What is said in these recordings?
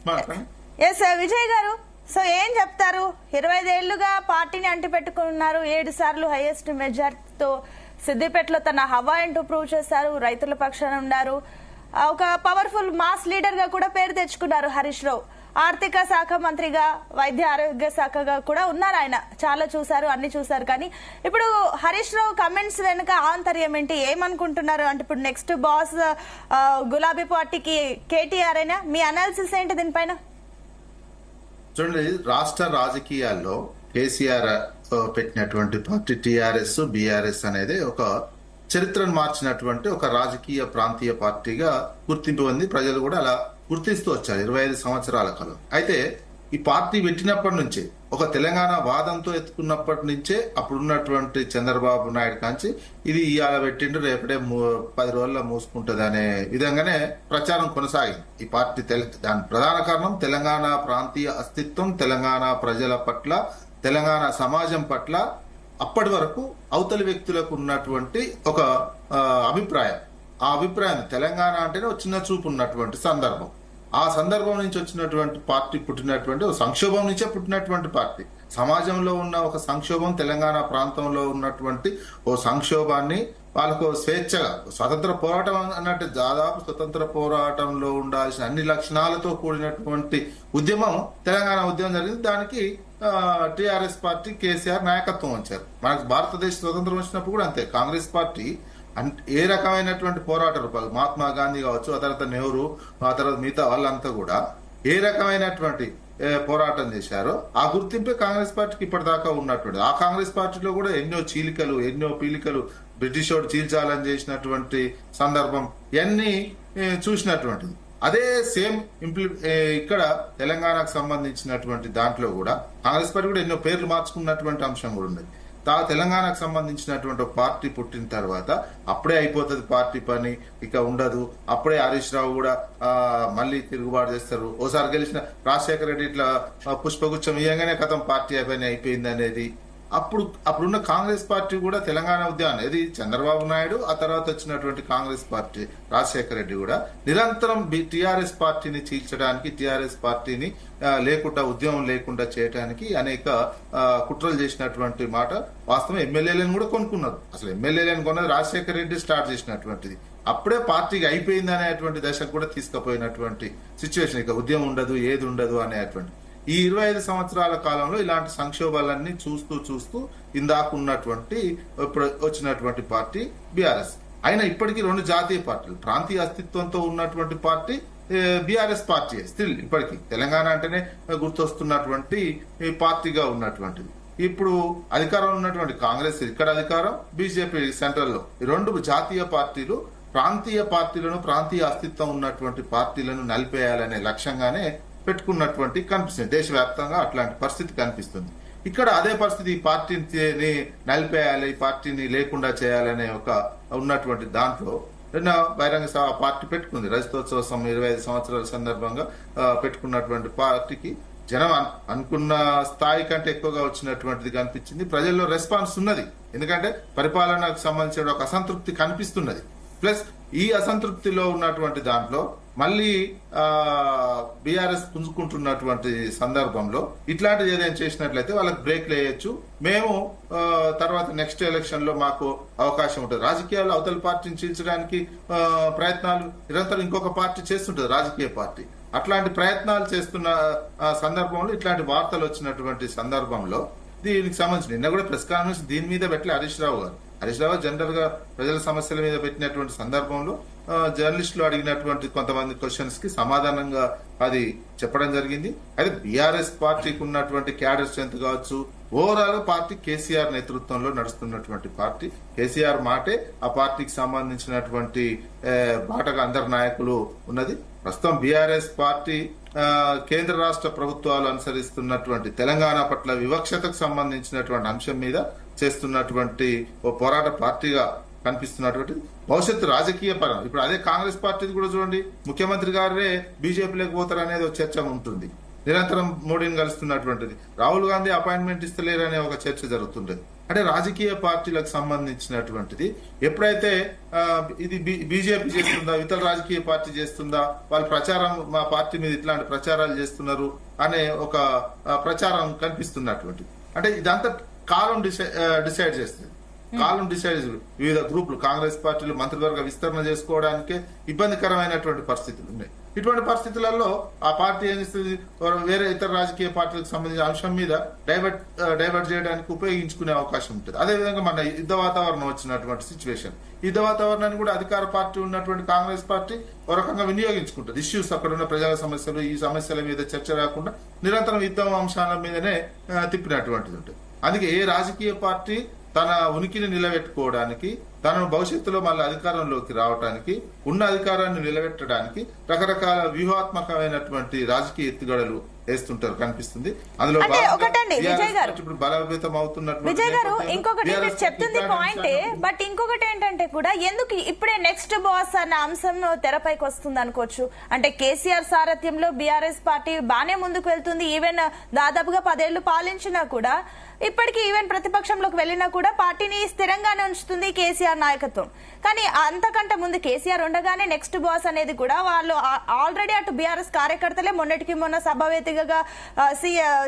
Yes Vijay గారు, so ఏం చెప్తారు? 25 ఏళ్లుగా పార్టీని అంటిపెట్టుకున్నారు. 7 సార్లు హైయెస్ట్ మెజార్టీతో సిద్దిపేటలో తన హవా అంటూ ప్రూవ్ చేశారు. రైతుల పక్షాన ఉన్నారు. ఒక పవర్ఫుల్ మాస్ లీడర్ గా కూడా పేరు తెచ్చుకున్నారు హరీష్ రావు. ఆర్థిక శాఖ మంత్రిగా, వైద్య ఆరోగ్య శాఖగా కూడా ఉన్నారు. ఆయన చాలా చూశారు, అన్ని చూశారు. కానీ ఇప్పుడు హరీష్ రావు కమెంట్స్ వెనుక ఆంతర్యం ఏంటి? ఏమనుకుంటున్నారు? అంటే ఇప్పుడు నెక్స్ట్ బాస్ గులాబీ పార్టీకి కేటీఆర్ అయినా మీ అనాలిసిస్ ఏంటి దీనిపైన? చూడండి, రాష్ట్ర రాజకీయాల్లో కేసీఆర్ పెట్టినటువంటి పార్టీ టీఆర్ఎస్ బీఆర్ఎస్ అనేది ఒక చరిత్రను మార్చినటువంటి ఒక రాజకీయ ప్రాంతీయ పార్టీగా గుర్తింపు ఉంది. ప్రజలు కూడా అలా గుర్తిస్తూ వచ్చారు 25 సంవత్సరాల కాలం. అయితే ఈ పార్టీ పెట్టినప్పటి నుంచే ఒక తెలంగాణ వాదంతో ఎత్తుకున్నప్పటి నుంచే అప్పుడున్నటువంటి చంద్రబాబు నాయుడు కాంచి ఇది ఇవాళ పెట్టిండు రేపటే 10 రోజుల్లో మూసుకుంటుంది అనే విధంగానే ప్రచారం కొనసాగింది ఈ పార్టీ. దాని ప్రధాన కారణం తెలంగాణ ప్రాంతీయ అస్తిత్వం, తెలంగాణ ప్రజల పట్ల, తెలంగాణ సమాజం పట్ల అప్పటి వరకు అవతలి వ్యక్తులకు ఉన్నటువంటి ఒక అభిప్రాయం. ఆ అభిప్రాయం తెలంగాణ అంటేనే ఒక చిన్న చూపు ఉన్నటువంటి సందర్భం. ఆ సందర్భం నుంచి వచ్చినటువంటి పార్టీ పుట్టినటువంటి ఒక సంక్షోభం నుంచే పుట్టినటువంటి పార్టీ. సమాజంలో ఉన్న ఒక సంక్షోభం, తెలంగాణ ప్రాంతంలో ఉన్నటువంటి ఓ సంక్షోభాన్ని వాళ్ళకు స్వేచ్ఛగా స్వతంత్ర పోరాటం అన్నట్టు దాదాపు స్వతంత్ర పోరాటంలో ఉండాల్సిన అన్ని లక్షణాలతో కూడినటువంటి ఉద్యమం తెలంగాణ ఉద్యమం జరిగింది. దానికి టిఆర్ఎస్ పార్టీ కేసీఆర్ నాయకత్వం వచ్చారు. మనకు భారతదేశ స్వతంత్రం వచ్చినప్పుడు కూడా అంతే. కాంగ్రెస్ పార్టీ ఏ రకమైనటువంటి పోరాట రూపాలు, మహాత్మా గాంధీ కావచ్చు, ఆ తర్వాత నెహ్రూ, ఆ తర్వాత మిగతా వాళ్ళంతా కూడా ఏ రకమైనటువంటి పోరాటం చేశారో ఆ గుర్తింపే కాంగ్రెస్ పార్టీకి ఇప్పటిదాకా ఉన్నటువంటి. ఆ కాంగ్రెస్ పార్టీలో కూడా ఎన్నో చీలికలు, ఎన్నో పీలికలు, బ్రిటిష్ వాడు చీల్చాలని చేసినటువంటి సందర్భం ఇవన్నీ చూసినటువంటిది. అదే సేమ్ ఇక్కడ తెలంగాణకు సంబంధించినటువంటి దాంట్లో కూడా కాంగ్రెస్ పార్టీ కూడా ఎన్నో పేర్లు మార్చుకున్నటువంటి అంశం కూడా ఉంది. తెలంగాణకు సంబంధించినటువంటి ఒక పార్టీ పుట్టిన తర్వాత అప్పుడే అయిపోతుంది పార్టీ పని, ఇక ఉండదు. అప్పుడే హరీష్ రావు కూడా మళ్ళీ తిరుగుబాటు చేస్తారు. ఓసారి గెలిచిన రాజశేఖర రెడ్డి ఇట్లా పుష్పగుచ్చం ఇయ్యంగానే కథం పార్టీ అయిపోయింది అనేది. అప్పుడున్న కాంగ్రెస్ పార్టీ కూడా తెలంగాణ ఉద్యమం ఇది చంద్రబాబు నాయుడు, ఆ తర్వాత వచ్చినటువంటి కాంగ్రెస్ పార్టీ రాజశేఖర రెడ్డి కూడా నిరంతరం టిఆర్ఎస్ పార్టీని చీల్చడానికి, టిఆర్ఎస్ పార్టీని లేకుండా ఉద్యమం లేకుండా చేయడానికి అనేక కుట్రలు చేసినటువంటి మాట వాస్తవం. ఎమ్మెల్యేలను కూడా కొనుక్కున్నారు. అసలు ఎమ్మెల్యేలను కొన్నది రాజశేఖర రెడ్డి స్టార్ట్ చేసినటువంటిది. అప్పుడే పార్టీకి అయిపోయింది అనేటువంటి దశకు కూడా తీసుకుపోయినటువంటి సిచ్యువేషన్. ఇక ఉద్యమం ఉండదు, ఏది ఉండదు అనేటువంటి ఈ 25 సంవత్సరాల కాలంలో ఇలాంటి సంక్షోభాలన్నీ చూస్తూ ఇందాకున్నటువంటి ఇప్పుడు వచ్చినటువంటి పార్టీ బీఆర్ఎస్. అయినా ఇప్పటికీ 2 జాతీయ పార్టీలు, ప్రాంతీయ అస్తిత్వంతో ఉన్నటువంటి పార్టీ బీఆర్ఎస్ పార్టీ స్టిల్ ఇప్పటికీ తెలంగాణ అంటేనే గుర్తొస్తున్నటువంటి పార్టీగా ఉన్నటువంటిది. ఇప్పుడు అధికారంలో ఉన్నటువంటి కాంగ్రెస్ ఇక్కడ అధికారం, బీజేపీ సెంట్రల్ లో 2 జాతీయ పార్టీలు ప్రాంతీయ పార్టీలను, ప్రాంతీయ అస్తిత్వం ఉన్నటువంటి పార్టీలను నలిపేయాలనే లక్ష్యంగానే పెట్టుకున్నటువంటి కనిపిస్తుంది. దేశవ్యాప్తంగా అట్లాంటి పరిస్థితి కనిపిస్తుంది. ఇక్కడ అదే పరిస్థితి ఈ పార్టీని నలిపేయాలి, ఈ పార్టీని లేకుండా చేయాలనే ఒక ఉన్నటువంటి దాంట్లో బహిరంగ సభ పార్టీ పెట్టుకుంది. రజతోత్సవ 25 సంవత్సరాల సందర్భంగా పెట్టుకున్నటువంటి పార్టీకి జనం అనుకున్న స్థాయి కంటే ఎక్కువగా వచ్చినటువంటిది కనిపించింది. ప్రజల్లో రెస్పాన్స్ ఉన్నది. ఎందుకంటే పరిపాలనకు సంబంధించిన ఒక అసంతృప్తి కనిపిస్తున్నది. ప్లస్ ఈ అసంతృప్తిలో ఉన్నటువంటి దాంట్లో మళ్ళీ బీఆర్ఎస్ పుంజుకుంటున్నటువంటి సందర్భంలో ఇట్లాంటిది ఏదైనా చేసినట్లయితే వాళ్ళకి బ్రేక్ వేయొచ్చు. మేము తర్వాత నెక్స్ట్ ఎలక్షన్ లో మాకు అవకాశం ఉంటుంది. రాజకీయాల్లో అవతల పార్టీని చీల్చడానికి ప్రయత్నాలు నిరంతరం ఇంకొక పార్టీ చేస్తుంటది, రాజకీయ పార్టీ. అట్లాంటి ప్రయత్నాలు చేస్తున్న సందర్భంలో ఇట్లాంటి వార్తలు వచ్చినటువంటి సందర్భంలో దీనికి సంబంధించి నిన్న కూడా ప్రెస్ కాన్ఫరెన్స్ దీని మీద పెట్టలే హరీష్ రావు గారు. హరీష్ రావు జనరల్ గా ప్రజల సమస్యల మీద పెట్టినటువంటి సందర్భంలో జర్నలిస్టులు అడిగినటువంటి కొంతమంది క్వశ్చన్స్ కి సమాధానంగా అది చెప్పడం జరిగింది. అయితే బీఆర్ఎస్ పార్టీకి ఉన్నటువంటి క్యాడర్ స్ట్రెంత్ కావచ్చు, ఓవరాల్ పార్టీ కేసీఆర్ నేతృత్వంలో నడుస్తున్నటువంటి పార్టీ. కేసీఆర్ మాటే ఆ పార్టీకి సంబంధించినటువంటి బాటగా అందరు నాయకులు ఉన్నది. ప్రస్తుతం బీఆర్ఎస్ పార్టీ కేంద్ర రాష్ట్ర ప్రభుత్వాలు అనుసరిస్తున్నటువంటి తెలంగాణ పట్ల వివక్షతకు సంబంధించినటువంటి అంశం మీద చేస్తున్నటువంటి ఓ పోరాట పార్టీగా కనిపిస్తున్నటువంటి భవిష్యత్తు రాజకీయ పరం. ఇప్పుడు అదే కాంగ్రెస్ పార్టీ కూడా చూడండి, ముఖ్యమంత్రి గారే బీజేపీలోకి పోతారు అనేది ఒక చర్చ ఉంటుంది. నిరంతరం మోడీని కలుస్తున్నటువంటిది. రాహుల్ గాంధీ అపాయింట్మెంట్ ఇస్తలేరనే ఒక చర్చ జరుగుతుంటది. అంటే రాజకీయ పార్టీలకు సంబంధించినటువంటిది ఎప్పుడైతే ఇది బీజేపీ చేస్తుందా, ఇతర రాజకీయ పార్టీ చేస్తుందా, వాళ్ళు ప్రచారం మా పార్టీ మీద ఇట్లాంటి ప్రచారాలు చేస్తున్నారు అనే ఒక ప్రచారం కనిపిస్తున్నటువంటిది. అంటే ఇదంతా కాలం డిసైడ్ చేస్తుంది. కాలం డిసైడ్ వివిధ గ్రూపులు కాంగ్రెస్ పార్టీలు మంత్రివర్గ విస్తరణ చేసుకోవడానికే ఇబ్బందికరమైనటువంటి పరిస్థితులు ఉన్నాయి. ఇటువంటి పరిస్థితులలో ఆ పార్టీ ఏం చేస్తుంది, వేరే ఇతర రాజకీయ పార్టీలకు సంబంధించిన అంశం మీద డైవర్ట్ చేయడానికి ఉపయోగించుకునే అవకాశం ఉంటుంది. అదేవిధంగా మన యుద్ధ వాతావరణం వచ్చినటువంటి సిచ్యువేషన్, యుద్ధ వాతావరణాన్ని కూడా అధికార పార్టీ ఉన్నటువంటి కాంగ్రెస్ పార్టీ ఒక రకంగా వినియోగించుకుంటుంది. ఇష్యూస్, అక్కడ ఉన్న ప్రజల సమస్యలు, ఈ సమస్యల మీద చర్చ రాకుండా నిరంతరం యుద్ధ అంశాల మీదనే తిప్పినటువంటిది ఉంటుంది. అందుకే ఏ రాజకీయ పార్టీ తన ఉనికిని నిలబెట్టుకోవడానికి, తనను భవిష్యత్తులో మళ్ళీ అధికారంలోకి రావడానికి, ఉన్న అధికారాన్ని నిలబెట్టడానికి రకరకాల వ్యూహాత్మకమైనటువంటి రాజకీయ ఎత్తుగడలు వేస్తుంటారు కనిపిస్తుంది. అందులో ఒకటండి విజయ్ గారు, ఇప్పుడు బలోపేతం అవుతున్నట్టు విజయ్ గారు, ఇంకొకటి మీరు చెప్తుంది పాయింటే, బట్ ఇంకొకటి ఏంటంటే కూడా ఎందుకు ఇప్పుడే నెక్స్ట్ బాస్ అన్న అంశం తెరపైకి వస్తుంది అనుకోవచ్చు. అంటే కేసీఆర్ సారథ్యంలో బీఆర్ఎస్ పార్టీ బానే ముందుకు వెళ్తుంది. ఈవెన్ దాదాపుగా 10 ఏళ్లు పాలించినా కూడా, ఇప్పటికీ ఈవెన్ ప్రతిపక్షంలోకి వెళ్ళినా కూడా పార్టీని స్థిరంగానే ఉంచుతుంది కేసీఆర్ నాయకత్వం. కానీ అంతకంటే ముందు కేసీఆర్ ఉండగానే నెక్స్ట్ బాస్ అనేది కూడా వాళ్ళు ఆల్రెడీ అటు బీఆర్ఎస్ కార్యకర్తలే మొన్నటికి మొన్న సభావేదికగా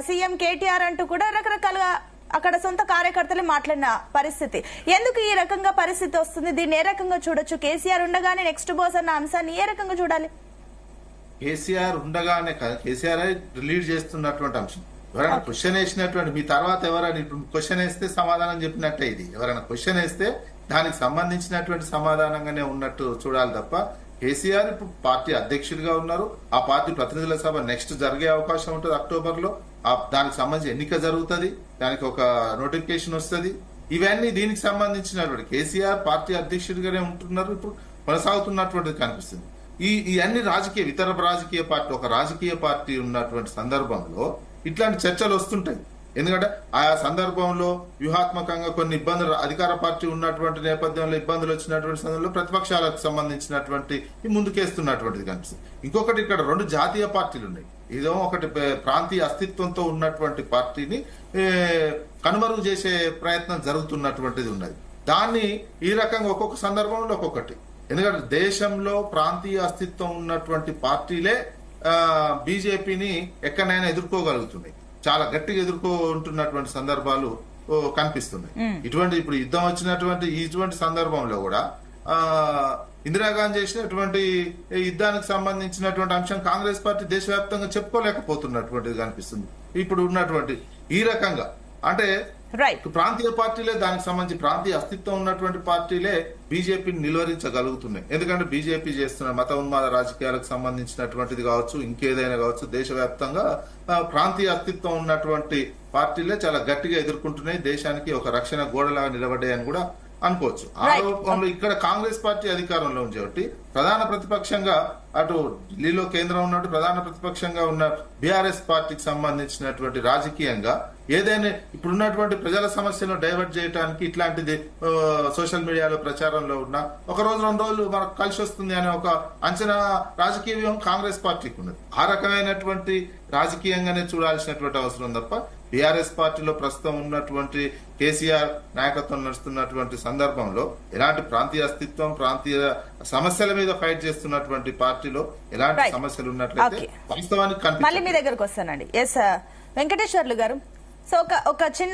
సీఎం కేటీఆర్ అంటూ కూడా రకరకాలుగా అక్కడ సొంత కార్యకర్తలే మాట్లాడిన పరిస్థితి. ఎందుకు ఈ రకంగా పరిస్థితి వస్తుంది? దీన్ని ఏ రకంగా చూడొచ్చు? కేసీఆర్ ఉండగానే నెక్స్ట్ బాస్ అన్న అంశాన్ని ఏ రకంగా చూడాలి? కేసీఆర్ ఉండగానే కాదు, కేసీఆర్ లీడ్ చేస్తున్నటువంటి అంశం. ఎవరైనా క్వశ్చన్ వేసినటువంటి మీ తర్వాత ఎవరైనా ఇప్పుడు క్వశ్చన్ వేస్తే సమాధానం చెప్పినట్టే. ఇది ఎవరైనా క్వశ్చన్ వేస్తే దానికి సంబంధించినటువంటి సమాధానంగానే ఉన్నట్టు చూడాలి తప్ప, కేసీఆర్ ఇప్పుడు పార్టీ అధ్యక్షుడిగా ఉన్నారు. ఆ పార్టీ ప్రతినిధుల సభ నెక్స్ట్ జరిగే అవకాశం ఉంటుంది అక్టోబర్ లో. దానికి సంబంధించి ఎన్నిక జరుగుతుంది, దానికి ఒక నోటిఫికేషన్ వస్తుంది. ఇవన్నీ దీనికి సంబంధించినటువంటి కేసీఆర్ పార్టీ అధ్యక్షుడిగానే ఉంటున్నారు, ఇప్పుడు కొనసాగుతున్నటువంటిది కనిపిస్తుంది. ఈ అన్ని ఇతర రాజకీయ పార్టీ, ఒక రాజకీయ పార్టీ ఉన్నటువంటి సందర్భంలో ఇట్లాంటి చర్చలు వస్తుంటాయి. ఎందుకంటే ఆయా సందర్భంలో వ్యూహాత్మకంగా కొన్ని ఇబ్బందులు, అధికార పార్టీ ఉన్నటువంటి నేపథ్యంలో ఇబ్బందులు వచ్చినటువంటి సందర్భంలో ప్రతిపక్షాలకు సంబంధించినటువంటి ముందుకేస్తున్నటువంటిది కనిపిస్తుంది. ఇంకొకటి, ఇక్కడ 2 జాతీయ పార్టీలు ఉన్నాయి. ఇదో ఒకటి ప్రాంతీయ అస్తిత్వంతో ఉన్నటువంటి పార్టీని కనుమరుగు చేసే ప్రయత్నం జరుగుతున్నటువంటిది ఉన్నది. దాన్ని ఈ రకంగా ఒక్కొక్క సందర్భంలో ఒక్కొక్కటి. ఎందుకంటే దేశంలో ప్రాంతీయ అస్తిత్వం ఉన్నటువంటి పార్టీలే బీజేపీని ఎక్కడైనా ఎదుర్కోగలుగుతున్నాయి, చాలా గట్టిగా ఎదుర్కొంటున్నటువంటి సందర్భాలు కనిపిస్తున్నాయి. ఇప్పుడు యుద్ధం వచ్చినటువంటి ఇటువంటి సందర్భంలో కూడా ఇందిరాగాంధీ చేసినటువంటి యుద్ధానికి సంబంధించినటువంటి అంశం కాంగ్రెస్ పార్టీ దేశవ్యాప్తంగా చెప్పుకోలేకపోతున్నటువంటిది కనిపిస్తుంది. ఇప్పుడు ఉన్నటువంటి ఈ రకంగా అంటే ప్రాంతీయ పార్టీలే, దానికి సంబంధించి ప్రాంతీయ అస్తిత్వం ఉన్నటువంటి పార్టీలే బీజేపీని నిలువరించగలుగుతున్నాయి. ఎందుకంటే బీజేపీ చేస్తున్న మత ఉన్మాద రాజకీయాలకు సంబంధించినటువంటిది కావచ్చు, ఇంకేదైనా కావచ్చు, దేశవ్యాప్తంగా ప్రాంతీయ అస్తిత్వం ఉన్నటువంటి పార్టీలే చాలా గట్టిగా ఎదుర్కొంటున్నాయి, దేశానికి ఒక రక్షణ గోడలాగా నిలబడ్డాయని కూడా అనుకోవచ్చు. ఆ రూపంలో ఇక్కడ కాంగ్రెస్ పార్టీ అధికారంలో ఉంచేటి ప్రధాన ప్రతిపక్షంగా, అటు ఢిల్లీలో కేంద్రం ఉన్నట్టు ప్రధాన ప్రతిపక్షంగా ఉన్న బీఆర్ఎస్ పార్టీకి సంబంధించినటువంటి రాజకీయంగా ఏదైనా ఇప్పుడున్నటువంటి ప్రజల సమస్యలను డైవర్ట్ చేయడానికి ఇట్లాంటిది సోషల్ మీడియాలో ప్రచారంలో ఉన్న 1 రోజు 2 రోజులు మనకు కలిసి వస్తుంది అనే ఒక అంచనా రాజకీయ వ్యూహం కాంగ్రెస్ పార్టీకి ఉన్నది. ఆ రకమైనటువంటి రాజకీయంగానే చూడాల్సినటువంటి అవసరం తప్ప, బీఆర్ఎస్ పార్టీలో ప్రస్తుతం ఉన్నటువంటి కేసీఆర్ నాయకత్వం నడుస్తున్నటువంటి సందర్భంలో ఎలాంటి ప్రాంతీయ అస్తిత్వం, ప్రాంతీయ సమస్యల మీద ఫైట్ చేస్తున్నటువంటి పార్టీలో ఎలాంటి సమస్యలు ఉన్నట్లయితే వాస్తవానికి మళ్ళీ మీ దగ్గరకు వస్తానండి. ఎస్ వెంకటేశ్వర్లు గారు, సో ఒక చిన్న